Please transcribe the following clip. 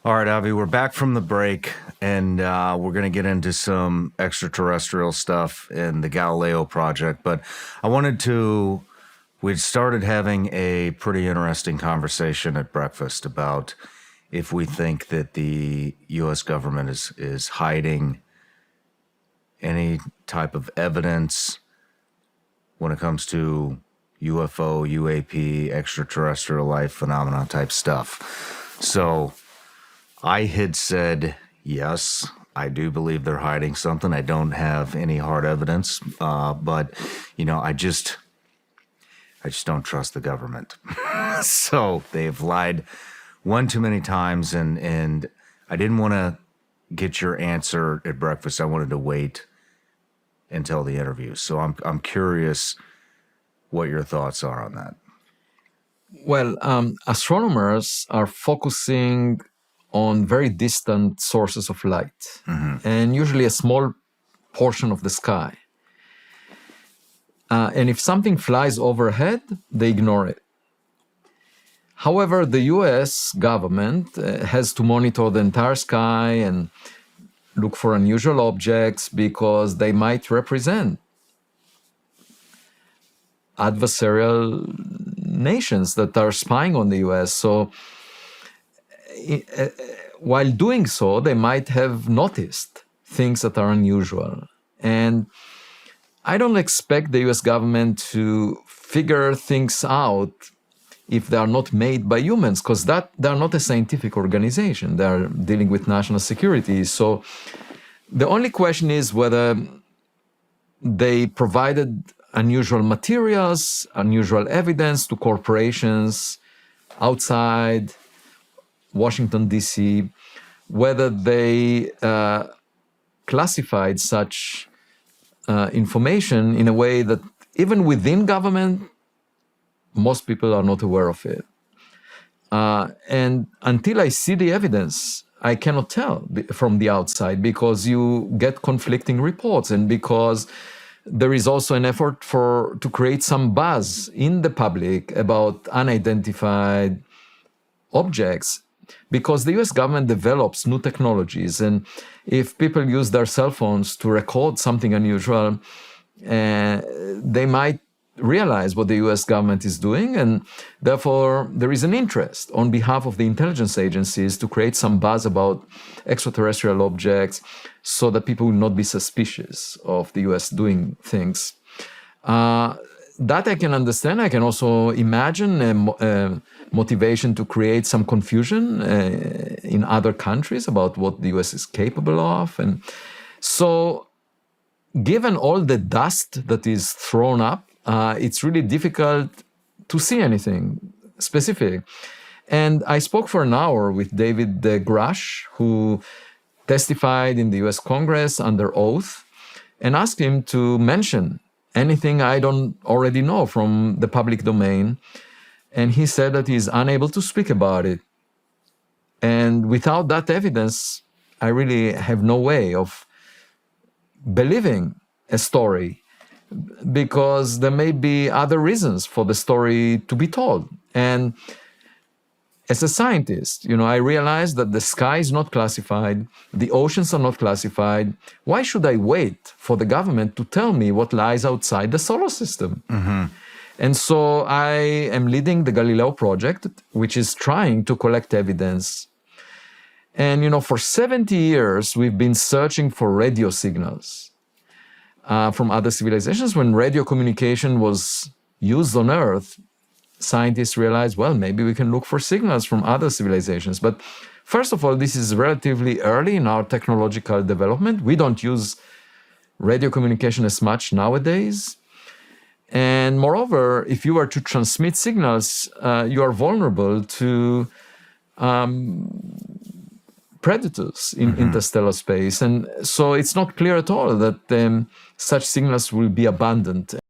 All right, Avi, we're back from the break, and we're going to get into some extraterrestrial stuff in the Galileo Project. But we'd started having a pretty interesting conversation at breakfast about if we think that the U.S. government is hiding any type of evidence when it comes to UFO, UAP, extraterrestrial life phenomena type stuff. So I had said, yes, I do believe they're hiding something. I don't have any hard evidence, but, I just don't trust the government. So they've lied one too many times, and I didn't want to get your answer at breakfast. I wanted to wait until the interview. So I'm curious what your thoughts are on that. Well, astronomers are focusing on very distant sources of light, and usually a small portion of the sky. And if something flies overhead, they ignore it. However, the US government has to monitor the entire sky and look for unusual objects because they might represent adversarial nations that are spying on the US. So while doing so, they might have noticed things that are unusual. And I don't expect the US government to figure things out if they are not made by humans, because they are not a scientific organization. They are dealing with national security. So the only question is whether they provided unusual materials, unusual evidence to corporations outside Washington, D.C., whether they classified such information in a way that even within government, most people are not aware of it. And until I see the evidence, I cannot tell from the outside, because you get conflicting reports, and because there is also an effort to create some buzz in the public about unidentified objects, because the US government develops new technologies. And if people use their cell phones to record something unusual, they might realize what the US government is doing, and therefore there is an interest on behalf of the intelligence agencies to create some buzz about extraterrestrial objects so that people will not be suspicious of the US doing things. That I can understand. I can also imagine a motivation to create some confusion in other countries about what the US is capable of. And so given all the dust that is thrown up, it's really difficult to see anything specific. And I spoke for an hour with David Grush, who testified in the US Congress under oath, and asked him to mention anything I don't already know from the public domain. And he said that he's unable to speak about it. And without that evidence, I really have no way of believing a story, because there may be other reasons for the story to be told. And as a scientist, I realize that the sky is not classified, the oceans are not classified. Why should I wait for the government to tell me what lies outside the solar system? And so I am leading the Galileo Project, which is trying to collect evidence. And, for 70 years, we've been searching for radio signals from other civilizations. When radio communication was used on Earth, scientists realized, well, maybe we can look for signals from other civilizations. But first of all, this is relatively early in our technological development. We don't use radio communication as much nowadays. And moreover, if you were to transmit signals, you are vulnerable to predators in interstellar space. And so it's not clear at all that such signals will be abundant.